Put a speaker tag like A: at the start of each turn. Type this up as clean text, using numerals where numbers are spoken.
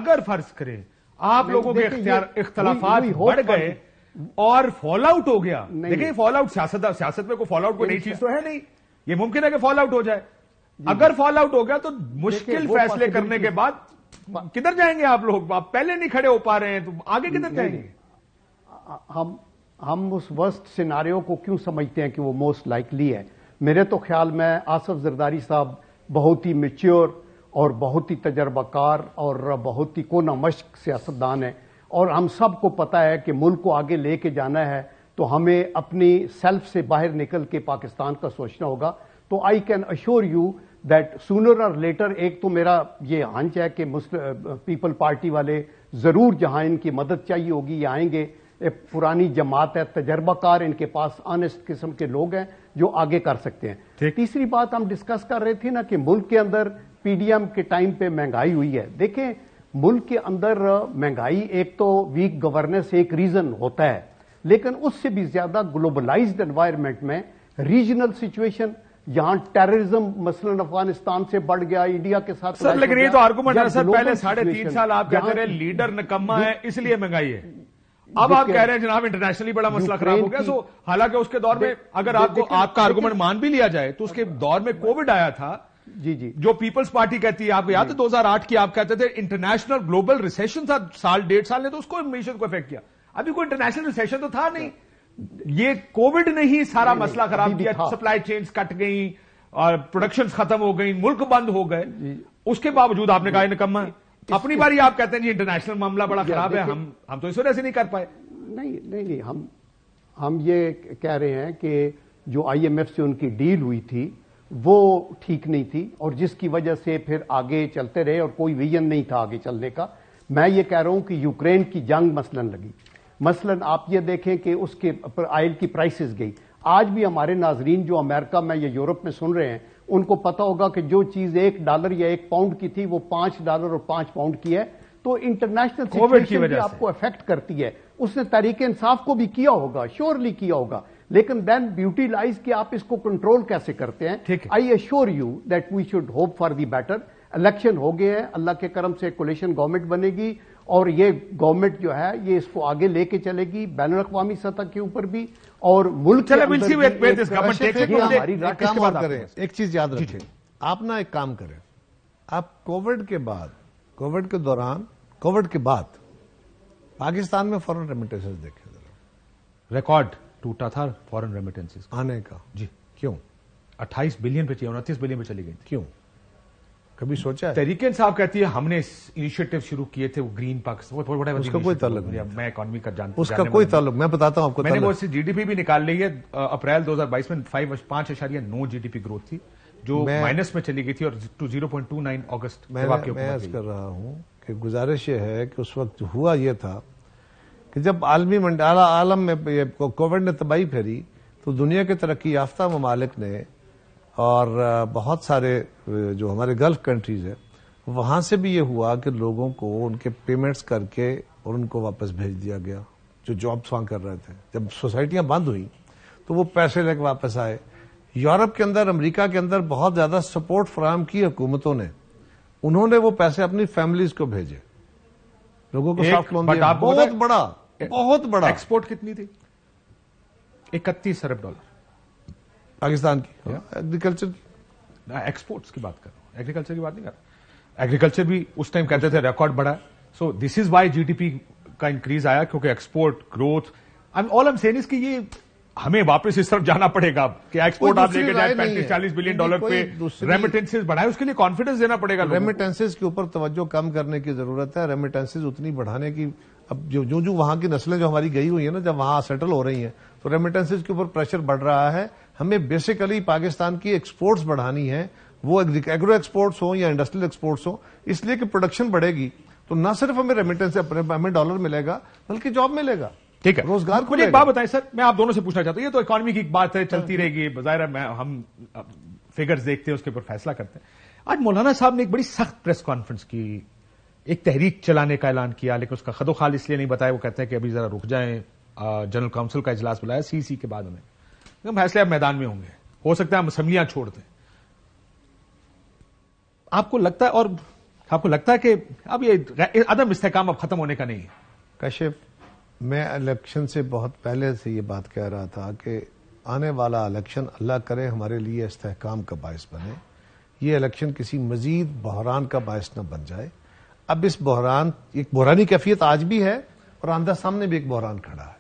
A: اگر فرض کریں آپ لوگوں کے اختلافات بڑھ گئے اور فال آؤٹ ہو گیا، دیکھیں فال آؤٹ سیاست میں کوئی فال آؤٹ کوئی نئی چیز تو ہے نہیں، یہ ممکن ہے کہ فال آؤٹ ہو جائے. اگر فال آؤٹ ہو گیا تو مشکل فیصلے کرنے کے بعد کدھر جائیں گے آپ لوگ؟ آپ پہلے نہیں کھڑے ہو پا رہے ہیں تو آگے کدھر جائیں گے؟
B: ہم اس ورسٹ سیناریو کو کیوں سمجھتے ہیں کہ وہ موسٹ لائکلی ہے؟ میرے تو خیال میں آصف زرداری صاحب بہت ہی میچیور اور بہت ہی تجربہ کار اور بہت ہی کونا مشق سیاستدان ہیں، اور ہم سب کو پتا ہے کہ ملک کو آگے لے کے جانا ہے تو ہمیں اپنی سیلف سے باہر نکل کے پاکستان کا سوچنا ہوگا. تو I can assure you that sooner or later, ایک تو میرا یہ ہنچ ہے کہ پیپل پارٹی والے ضرور جہاں ان کی مدد چاہیے ہوگی یہ آئیں گے. ایک پرانی جماعت ہے، تجربہ کار، ان کے پاس آنےسٹ قسم کے لوگ ہیں جو آگے کر سکتے ہیں. تیسری بات ہم ڈسکس کر رہے تھے نا کہ ملک کے اندر پی ڈی ایم کے ٹائم پہ مہنگائی ہوئی ہے. دیکھیں ملک کے اندر مہنگائی ایک تو ویک گورننس ایک ریزن ہوتا ہے، لیکن اس سے بھی زیادہ گلوبلائزڈ انوائرمنٹ میں ریجنل سچویشن، یہاں ٹیررزم مثلا افغانستان سے بڑھ گیا، انڈیا کے ساتھ.
A: سر لیکن یہ تو آرگومنٹ ہے سر، پہلے 3.5 سال آپ کہتے رہے لیڈر نکما ہے اس لیے مہنگائی ہے. اب آپ کہہ رہے ہیں جناب انٹرنیشنلی بڑا مسئلہ خراب ہو گیا. حالانکہ اس کے دور میں اگر آپ کو آپ کا آرگومنٹ مان بھی لیا جائے تو اس کے دور میں کووڈ آیا تھا، جو پیپلز پارٹی کہتی ہے، آپ کو یاد ہے 2008 کی آپ کہتے تھے انٹرنیشنل گلوبل ریسیشن تھا، سال 1.5 سال نے تو اس کو معیشت کو افیکٹ کیا. ابھی کوئی انٹرنیشنل ریسیشن تو تھا نہیں، یہ کووڈ نے ہی سارا مسئلہ خراب کیا. سپلائی چینز کٹ گئیں اور پروڈکشن ختم ہو گئی، ملک بند ہو گئے. اس کے باوجود آپ نے کہا نکما. اپنی باری آپ کہتے ہیں جی انٹرنیشنل معاملہ بڑا خراب ہے، ہم تو اس وجہ سے نہیں کر پائے.
B: نہیں ہم یہ کہہ رہے ہیں کہ جو آئی ایم ایف سے ان کی ڈیل ہوئی تھی وہ ٹھیک نہیں تھی، اور جس کی وجہ سے پھر آگے چلتے رہے اور کوئی ویژن نہیں تھا آگے چلنے کا. میں یہ کہہ رہا ہوں کہ یوکرین کی جنگ مثلاً لگی، مثلاً آپ یہ دیکھیں کہ اس کے آئل کی پرائسز گئی. آج بھی ہمارے ناظرین جو امریکہ میں یا یورپ میں سن رہے ہیں ان کو پتا ہوگا کہ جو چیز $1 یا £1 کی تھی وہ $5 اور £5 کی ہے. تو انٹرنیشنل سچویشن بھی آپ کو افیکٹ کرتی ہے. اس نے تحریک انصاف کو بھی کیا ہوگا، شیورلی کیا ہوگا، لیکن دین بیوٹی لائز کہ آپ اس کو کنٹرول کیسے کرتے ہیں. I assure you that we should hope for the better. Election ہو گئے ہیں، اللہ کے کرم سے کولیشن گورنمنٹ بنے گی اور یہ گورنمنٹ جو ہے یہ اس کو آگے لے کے چلے گی بین الاقوامی سطح کے اوپر بھی، اور ملک کے
C: اندر. ایک چیز یاد رکھیں، آپ نا ایک کام کریں، آپ کووڈ کے بعد، کووڈ کے دوران، کووڈ کے بعد پاکستان میں فورن ریمیٹنسز دیکھیں ذرا.
A: ریکارڈ ٹوٹا تھا فورن ریمیٹنسز
C: آنے کا.
A: جی
C: کیوں؟
A: 28 بلین پہ چاہیے، 29 بلین پہ چلی گئی.
C: کیوں؟ کبھی سوچا ہے؟
A: تحریک انصاف کہتی ہے ہم نے انیشیٹو شروع کیے تھے، وہ گرین پاکستان،
C: اس کا کوئی تعلق نہیں.
A: میں اکانومی کا جانتا ہوں،
C: اس کا کوئی تعلق، میں بتاتا ہوں آپ کو.
A: میں نے وہ جی ڈی پی بھی نکال لی ہے. اپریل 2022 میں 5.9 جی ڈی پی گروتھ تھی جو مائنس میں چلی گئی تھی، اور 0.29 اگست
C: میں عرض کر رہا ہوں کہ گزارش یہ ہے کہ اس وقت ہوا یہ تھا کہ جب عالم میں کووڈ نے تباہی پھیری تو دنیا کے ترقی یافتہ ممالک نے اور بہت سارے جو ہمارے گلف کنٹریز ہیں وہاں سے بھی یہ ہوا کہ لوگوں کو ان کے پیمنٹس کر کے اور ان کو واپس بھیج دیا گیا جو جابس وہاں کر رہے تھے. جب سوسائٹیاں بند ہوئیں تو وہ پیسے لے کے واپس آئے. یورپ کے اندر، امریکہ کے اندر بہت زیادہ سپورٹ فراہم کی حکومتوں نے، انہوں نے وہ پیسے اپنی فیملیز کو بھیجے، لوگوں کو سافٹ لون دیا. بہت بڑا
A: ایکسپورٹ کتنی تھی؟ 31 ارب ڈالر
C: پاکستان کی ایگریکلچر کی.
A: ایکسپورٹس کی بات کر رہا ہوں، ایگریکلچر کی بات نہیں کر رہا. ایگریکلچر بھی اس ٹائم کہتے تھے ریکارڈ بڑا. سو دس is Y G D P کا انکریز آیا، کیونکہ ایکسپورٹ گروتھ. آل ایم سیئنگ از کہ یہ ہمیں واپس اس طرف جانا پڑے گا کہ ایکسپورٹ آپ لے کے جائیں 35-40 بلین ڈالر پہ. ریمیٹنسز بڑھائے، اس کے لیے کانفیڈنس دینا پڑے گا.
C: ریمیٹنسز کے اوپر توجہ کم کرنے کی ضرورت ہے. ریمیٹنسز اتنی بڑھانے کی، اب جو وہاں کی نسلیں جو ہماری گئی ہوئی ہیں نا، جب وہاں سیٹل ہو رہی ہیں تو ریمیٹنسز کے اوپر پریشر بڑھ رہا ہے. ہمیں بیسیکلی پاکستان کی ایکسپورٹس بڑھانی ہے، وہ ایگرو ایکسپورٹس ہوں یا انڈسٹریل ایکسپورٹس ہوں، اس لیے کہ پروڈکشن بڑھے گی تو نہ صرف ہمیں ریمیٹنس ہمیں ڈالر ملے گا بلکہ جاب ملے گا.
A: ٹھیک ہے،
C: روزگار.
A: مجھے ایک بات بتائیں سر، میں آپ دونوں سے پوچھنا چاہتا ہوں. یہ تو اکانومی کی ایک بات ہے، چلتی رہے گی، بظاہر ہم فگرز دیکھتے ہیں، اس کے اوپر فیصلہ کرتے ہیں. آج مولانا صاحب نے ایک بڑی سخت پریس کانفرنس کی، ایک تحریک چلانے کا اعلان کیا، لیکن اس کا خد و خال اس لیے نہیں بتایا. وہ کہتے ہیں کہ ابھی ذرا رک جائیں، جنرل کاؤنسل کا اجلاس بلایا سی کے بعد انہیں فیصلے اب میدان میں ہوں گے، ہو سکتا ہے ہم اسمبلیاں چھوڑ دیں. آپ کو لگتا ہے، اور آپ کو لگتا ہے کہ اب یہ عدم استحکام اب ختم ہونے کا نہیں ہے؟
C: کشف، میں الیکشن سے بہت پہلے سے یہ بات کہہ رہا تھا کہ آنے والا الیکشن اللہ کرے ہمارے لیے استحکام کا باعث بنے، یہ الیکشن کسی مزید بحران کا باعث نہ بن جائے۔ اب اس بحران، ایک بحرانی کیفیت آج بھی ہے اور آندہ سامنے بھی ایک بحران کھڑا ہے۔